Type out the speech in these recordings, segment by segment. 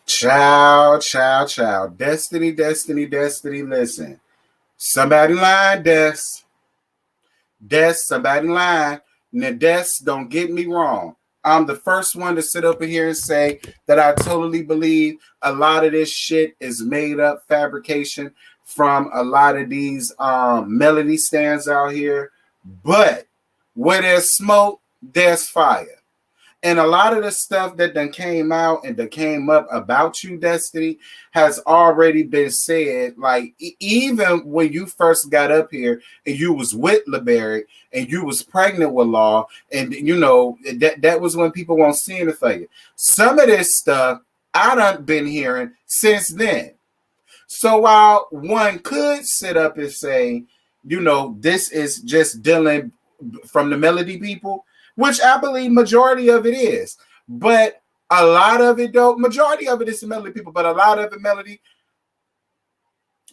Child, child, child. Destiny, destiny, destiny. Listen. Somebody lying, Des. Des, somebody lying. Now, Des, don't get me wrong. I'm the first one to sit up here and say that I totally believe a lot of this shit is made up fabrication from a lot of these melody stands out here. But where there's smoke, there's fire. And a lot of the stuff that then came out and that came up about you, Destiny, has already been said. Like even when you first got up here and you was with LeBerry and you was pregnant with Law, and you know that was when people weren't seeing it for you. Some of this stuff I done been hearing since then. So while one could sit up and say, you know, this is just dealing from the melody people, which I believe majority of it is. But a lot of it, though, majority of it is the melody people, but a lot of it melody,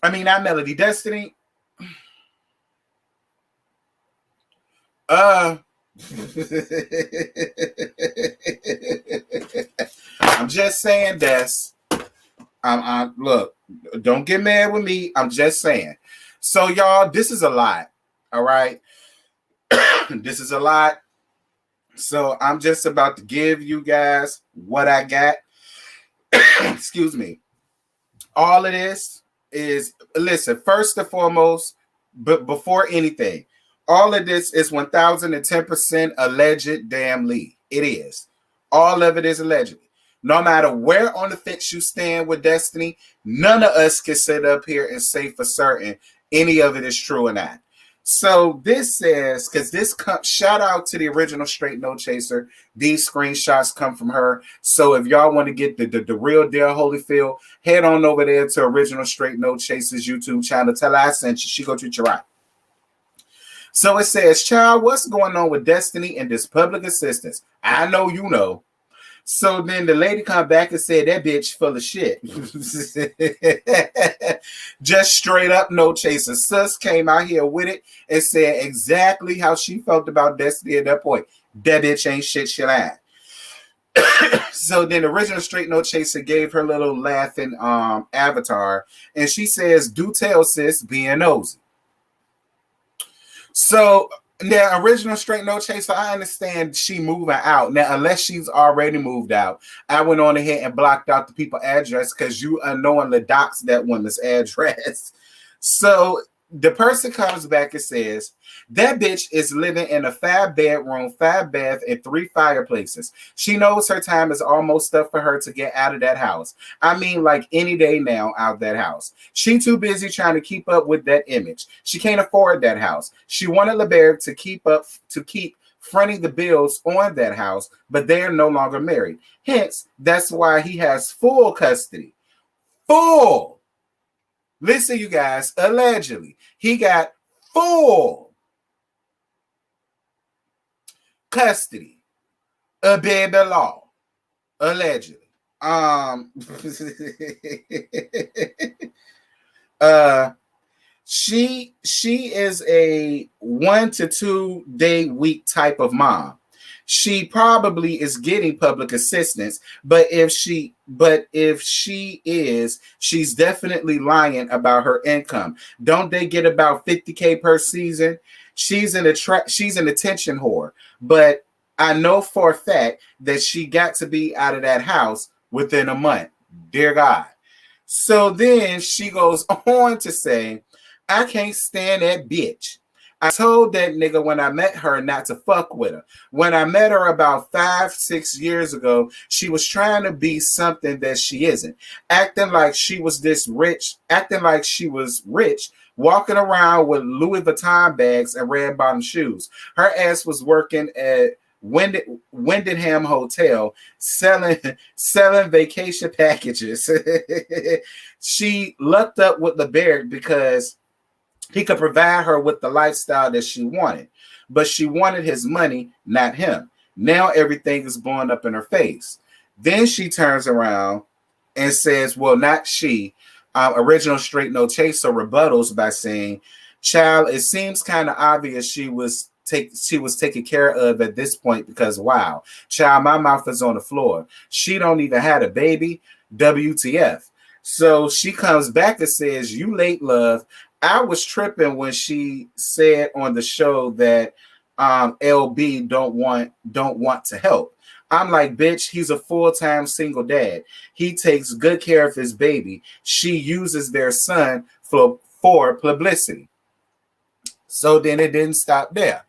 I mean, not melody, Destiny. I'm just saying, Des. Look, don't get mad with me. I'm just saying. So, y'all, this is a lot. All right. This is a lot. So I'm just about to give you guys what I got. Excuse me. All of this is, listen, first and foremost, but before anything, all of this is 1010% alleged damn lead. It is. All of it is allegedly. No matter where on the fence you stand with Destiny, none of us can sit up here and say for certain any of it is true or not. So this says, because this shout out to the original Straight No Chaser. These screenshots come from her. So if y'all want to get the real deal Holyfield, head on over there to original Straight No Chaser's YouTube channel. Tell her I sent you. She go treat you right. So it says, child, what's going on with Destiny and this public assistance? I know you know. So then the lady come back and said that bitch full of shit. Just straight up no chaser. Sus came out here with it and said exactly how she felt about Destiny at that point. That bitch ain't shit, she lied. So then the original Straight No Chaser gave her little laughing avatar, and she says, do tell sis being nosy. So now, original Straight No Chaser, I understand she moving out. Now, unless she's already moved out, I went on ahead and blocked out the people's address because you unknowingly doxed that woman's address. So the person comes back and says, that bitch is living in a 5-bedroom, 5-bath, and 3 fireplaces. She knows her time is almost up for her to get out of that house. I mean, like any day now out of that house. She too busy trying to keep up with that image. She can't afford that house. She wanted LeBerry to keep fronting the bills on that house, but they're no longer married. Hence, that's why he has full custody. Full. Listen, you guys, allegedly, he got full custody of baby Law. Allegedly. She is a 1 to 2 day week type of mom. She probably is getting public assistance, but if she is, she's definitely lying about her income. Don't they get about 50K per season? She's an attention whore, but I know for a fact that she got to be out of that house within a month. Dear God. So then she goes on to say, I can't stand that bitch. I told that nigga when I met her not to fuck with her. When I met her about 5-6 years ago, she was trying to be something that she isn't. Acting like she was rich, walking around with Louis Vuitton bags and red bottom shoes. Her ass was working at Wyndham Hotel selling vacation packages. She lucked up with LeBerry because he could provide her with the lifestyle that she wanted, but she wanted his money, not him. Now everything is blowing up in her face. Then she turns around and says, well, not she. Original Straight No Chaser rebuttals by saying, child, it seems kind of obvious she was she was taken care of at this point because wow, child, my mouth is on the floor. She don't even have a baby. WTF. So she comes back and says, "You late, love." I was tripping when she said on the show that LB don't want to help. I'm like, bitch, he's a full-time single dad. He takes good care of his baby. She uses their son for publicity. So then it didn't stop there.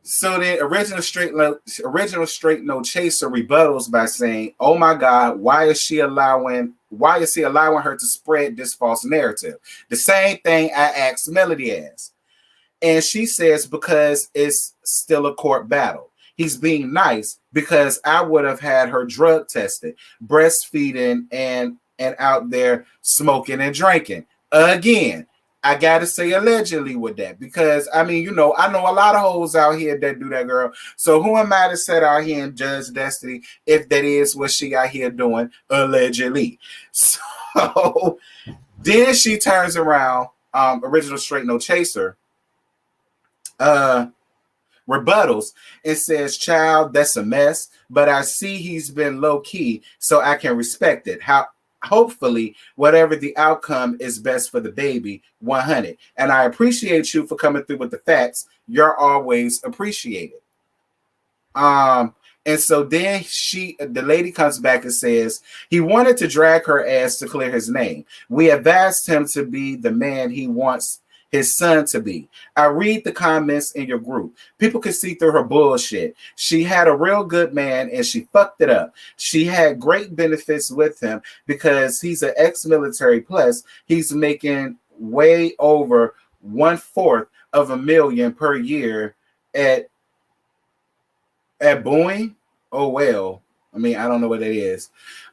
So then original straight no chaser rebuttals by saying, "Oh my God, why is he allowing her to spread this false narrative?" The same thing I asked Melody as. And she says, because it's still a court battle. He's being nice because I would have had her drug tested, breastfeeding, and out there smoking and drinking. Again, I gotta say allegedly with that because I mean, I know a lot of hoes out here that do that, girl. So who am I to sit out here and judge Destiny if that is what she out here doing allegedly? So then she turns around, original straight no chaser, rebuttals and says, "Child, that's a mess, but I see he's been low key, so I can respect it. Hopefully, whatever the outcome is best for the baby, 100. And I appreciate you for coming through with the facts. You're always appreciated." And so then the lady comes back and says, "He wanted to drag her ass to clear his name. We advised him to be the man he wants his son to be. I read the comments in your group. People can see through her bullshit. She had a real good man and she fucked it up. She had great benefits with him because he's an ex-military, plus he's making way over 1/4 of a million per year at Boeing." Oh well. I mean, I don't know what it is.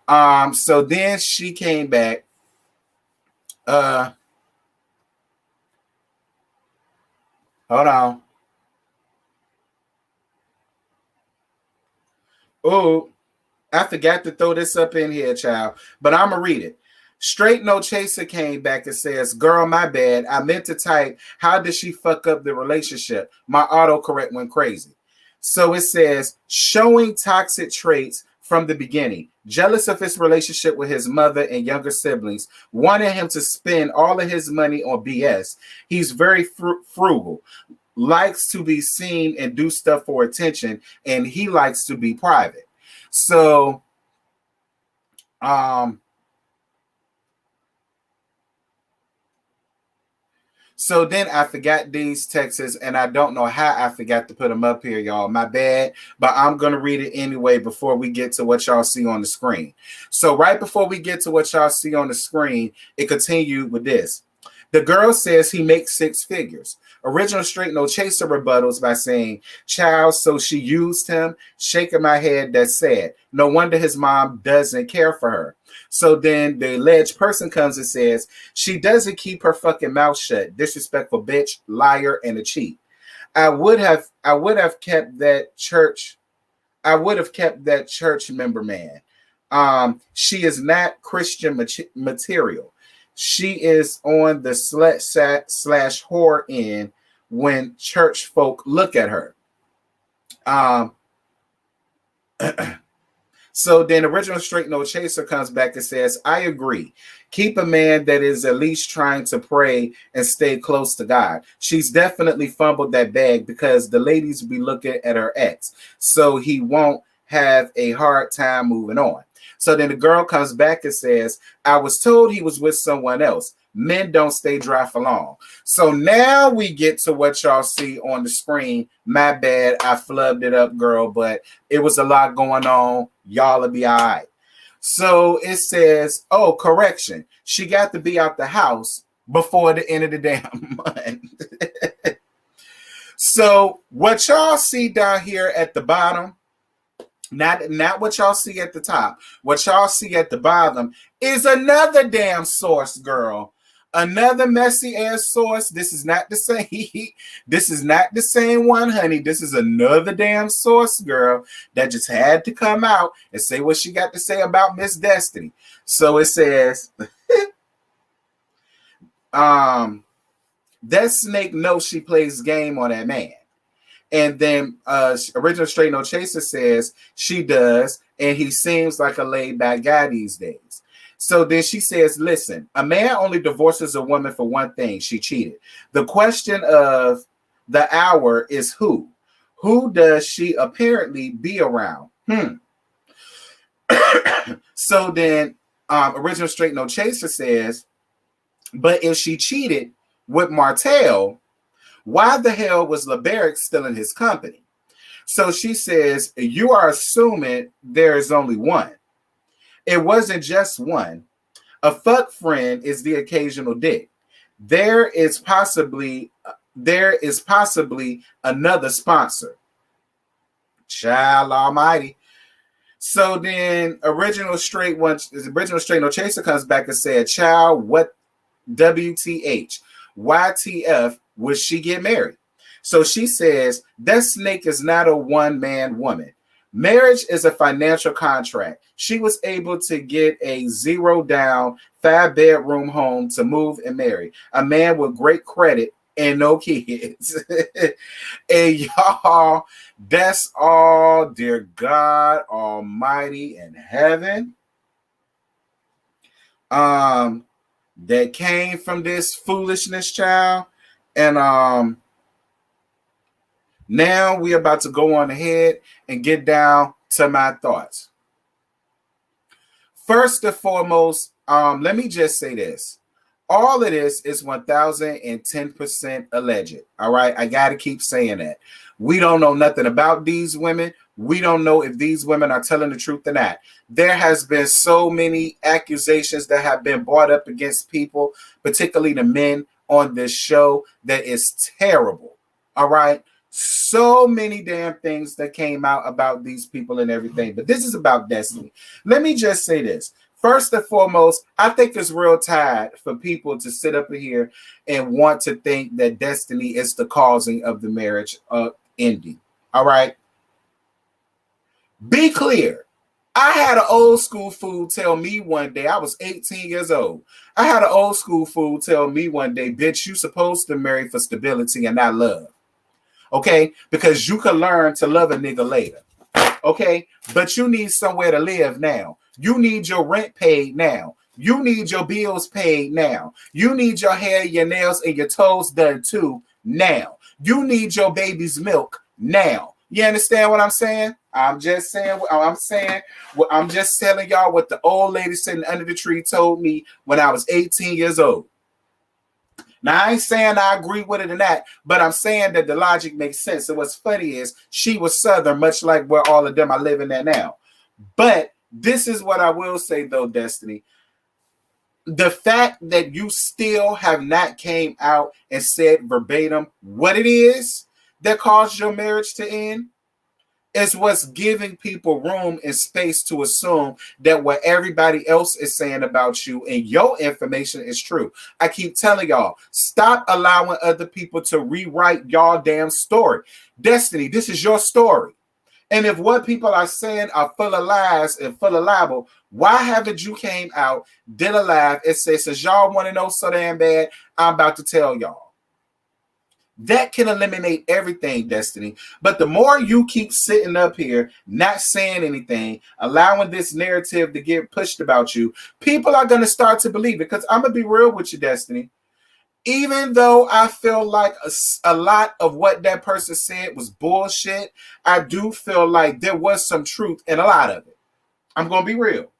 So then she came back. Hold on. Oh, I forgot to throw this up in here, child, but I'm going to read it. Straight no chaser came back and says, "Girl, my bad. I meant to type, how did she fuck up the relationship? My autocorrect went crazy." So it says, showing toxic traits from the beginning, jealous of his relationship with his mother and younger siblings, wanted him to spend all of his money on BS. He's very frugal, likes to be seen and do stuff for attention, and he likes to be private. So, so then I forgot these texts, and I don't know how I forgot to put them up here, y'all. My bad, but I'm going to read it anyway before we get to what y'all see on the screen. So right before we get to what y'all see on the screen, it continued with this. The girl says he makes 6 figures. Original straight no chaser rebuttals by saying, "Child, so she used him." Shaking my head, that's sad. No wonder his mom doesn't care for her. So then the alleged person comes and says, "She doesn't keep her fucking mouth shut. Disrespectful bitch, liar, and a cheat. I would have kept that church. I would have kept that church member, man. She is not Christian material. She is on the / whore end when church folk look at her." So then original straight no chaser comes back and says, "I agree. Keep a man that is at least trying to pray and stay close to God. She's definitely fumbled that bag because the ladies be looking at her ex, so he won't have a hard time moving on." So then the girl comes back and says, "I was told he was with someone else. Men don't stay dry for long." So now we get to what y'all see on the screen. My bad, I flubbed it up, girl, but it was a lot going on. Y'all will be all right. So it says, oh, correction. She got to be out the house before the end of the damn month. So what y'all see down here at the bottom, not what y'all see at the top, what y'all see at the bottom is another damn source, girl. Another messy ass source. This is not the same. This is not the same one, honey. This is another damn source, girl, that just had to come out and say what she got to say about Miss Destiny. So it says, That snake knows she plays game on that man. And then Original Straight No Chaser says she does, and he seems like a laid back guy these days. So then she says, listen, a man only divorces a woman for one thing: she cheated. The question of the hour is who? Who does she apparently be around? So then Original Straight No Chaser says, but if she cheated with Martell, why the hell was LeBaric still in his company? So she says, you are assuming there is only one. It wasn't just one. A fuck friend is the occasional dick. There is possibly another sponsor. Child almighty. So then Original Straight No Chaser comes back and said, child, what WTH? YTF would she get married? So she says, that snake is not a one-man woman. Marriage is a financial contract. She was able to get a 0-down, 5-bedroom home to move and marry a man with great credit and no kids. And y'all, that's all, dear God Almighty in heaven, that came from this foolishness, child. And now we're about to go on ahead and get down to my thoughts. First and foremost, let me just say this. All of this is 1010% alleged. All right. I got to keep saying that. We don't know nothing about these women. We don't know if these women are telling the truth or not. There has been so many accusations that have been brought up against people, particularly the men on this show, that is terrible. All right. So many damn things that came out about these people and everything. But this is about Destiny. Let me just say this. First and foremost, I think it's real tired for people to sit up here and want to think that Destiny is the causing of the marriage ending. All right. Be clear. I had an old school fool tell me one day, I was 18 years old. I had an old school fool tell me one day, bitch, you supposed to marry for stability and not love. Okay? Because you can learn to love a nigga later. Okay? But you need somewhere to live now. You need your rent paid now. You need your bills paid now. You need your hair, your nails, and your toes done too now. You need your baby's milk now. You understand what I'm saying? I'm just saying what I'm saying. I'm just telling y'all what the old lady sitting under the tree told me when I was 18 years old. Now, I ain't saying I agree with it or not, but I'm saying that the logic makes sense. And what's funny is she was Southern, much like where all of them are living there now. But this is what I will say, though, Destiny. The fact that you still have not came out and said verbatim what it is that caused your marriage to end is what's giving people room and space to assume that what everybody else is saying about you and your information is true. I keep telling y'all, stop allowing other people to rewrite y'all damn story. Destiny, this is your story. And if what people are saying are full of lies and full of libel, why haven't you came out, did a live, and said, since y'all want to know so damn bad, I'm about to tell y'all. That can eliminate everything, Destiny. But the more you keep sitting up here, not saying anything, allowing this narrative to get pushed about you, people are going to start to believe it. Because I'm going to be real with you, Destiny. Even though I feel like a lot of what that person said was bullshit, I do feel like there was some truth in a lot of it. I'm going to be real.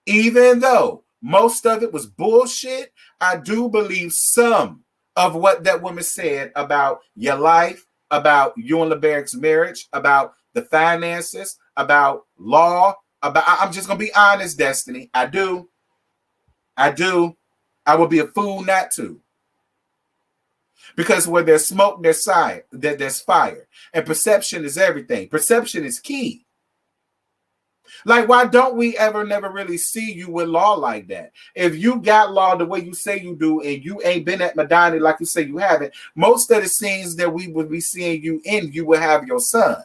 Even though most of it was bullshit, I do believe some of what that woman said about your life, about you and LeBaric's marriage, about the finances, about law, I'm just going to be honest, Destiny. I do. I would be a fool not to. Because where there's smoke, there's fire. And perception is everything. Perception is key. Like, why don't we never really see you with law like that? If you got law the way you say you do and you ain't been at Madonna like you say you haven't, most of the scenes that we would be seeing you in, you would have your son.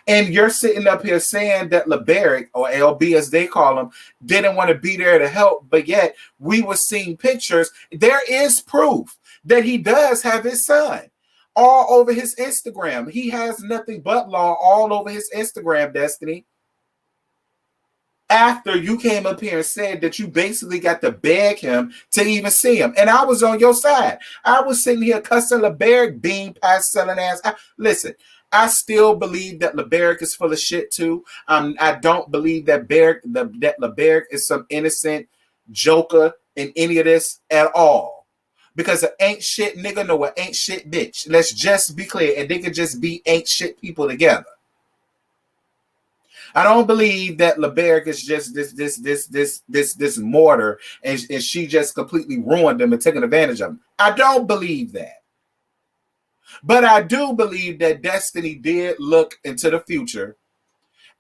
And you're sitting up here saying that LeBaric, or LB as they call him, didn't want to be there to help, but yet we were seeing pictures. There is proof that he does have his son all over his Instagram. He has nothing but law all over his Instagram, Destiny. After you came up here and said that you basically got to beg him to even see him. And I was on your side. I was sitting here cussing LeBerick bean pie selling ass. Listen, I still believe that LeBerick is full of shit too. I don't believe that LeBerick is some innocent joker in any of this at all. Because an ain't shit nigga know an ain't shit bitch. Let's just be clear. And they could just be ain't shit people together. I don't believe that LeBerick is just this mortar and she just completely ruined him and taken advantage of him. I don't believe that. But I do believe that Destiny did look into the future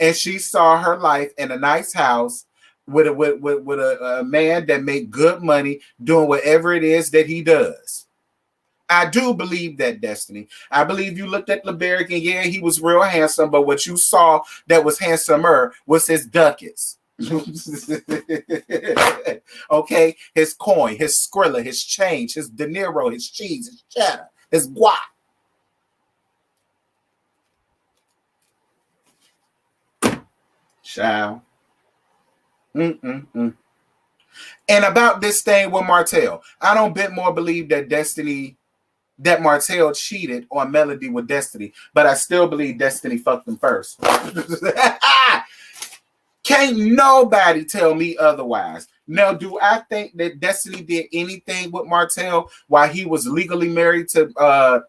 and she saw her life in a nice house with a man that made good money doing whatever it is that he does. I do believe that, Destiny. I believe you looked at LeBerick and yeah, he was real handsome, but what you saw that was handsomer was his ducats. Okay? His coin, his Skrilla, his change, his De Niro, his cheese, his cheddar, his guac. Child. And about this thing with Martell, I don't bit more believe that Martell cheated on Melody with Destiny, but I still believe Destiny fucked him first. Can't nobody tell me otherwise. Now, do I think that Destiny did anything with Martell while he was legally married to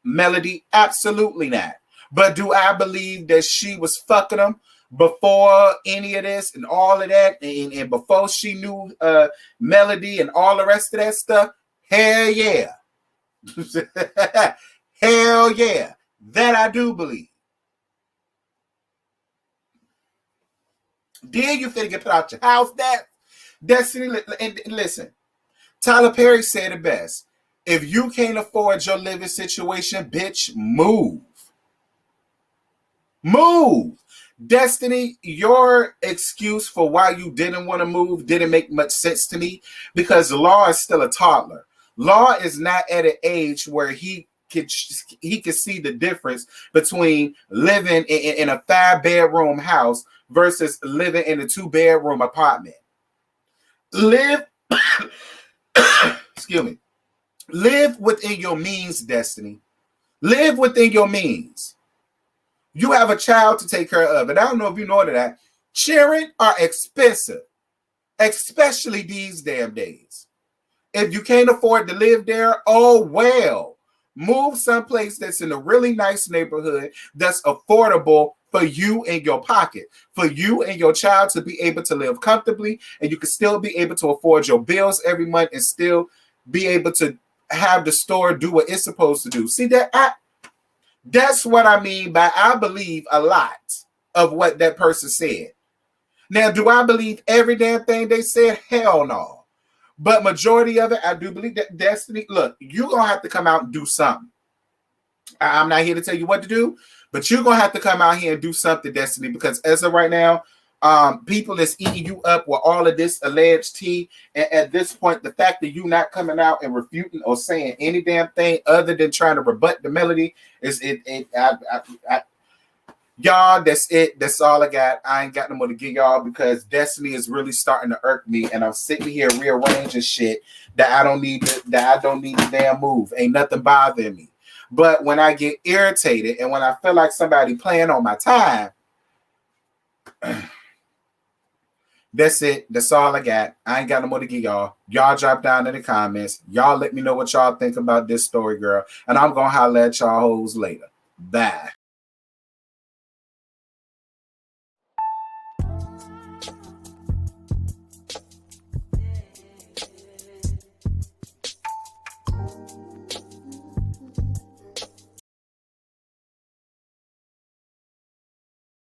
Melody? Absolutely not. But do I believe that she was fucking him before any of this and all of that, and before she knew Melody and all the rest of that stuff? Hell yeah. Hell yeah. That I do believe. Then you finna get put out your house, that Destiny. And listen, Tyler Perry said it best. If you can't afford your living situation, bitch, move. Move. Destiny, your excuse for why you didn't want to move didn't make much sense to me because Law is still a toddler. Law is not at an age where he could see the difference between living in a 5-bedroom house versus living in a 2-bedroom apartment. Excuse me. Live within your means, Destiny. Live within your means. You have a child to take care of. And I don't know if you know that. Children are expensive, especially these damn days. If you can't afford to live there, oh well. Move someplace that's in a really nice neighborhood that's affordable for you and your pocket, for you and your child to be able to live comfortably, and you can still be able to afford your bills every month and still be able to have the store do what it's supposed to do. See that? That's what I mean by I believe a lot of what that person said. Now, do I believe every damn thing they said? Hell no. But majority of it, I do believe that. Destiny, look, you're going to have to come out and do something. I'm not here to tell you what to do, but you're going to have to come out here and do something, Destiny, because as of right now, people is eating you up with all of this alleged tea. And at this point, the fact that you not coming out and refuting or saying any damn thing other than trying to rebut the Melody is y'all, that's it. That's all I got. I ain't got no more to give y'all because Destiny is really starting to irk me, and I'm sitting here rearranging shit that I don't need to damn move. Ain't nothing bothering me. But when I get irritated and when I feel like somebody playing on my time, that's it. That's all I got. I ain't got no more to give y'all. Y'all drop down in the comments. Y'all let me know what y'all think about this story, girl. And I'm going to holler at y'all hoes later. Bye.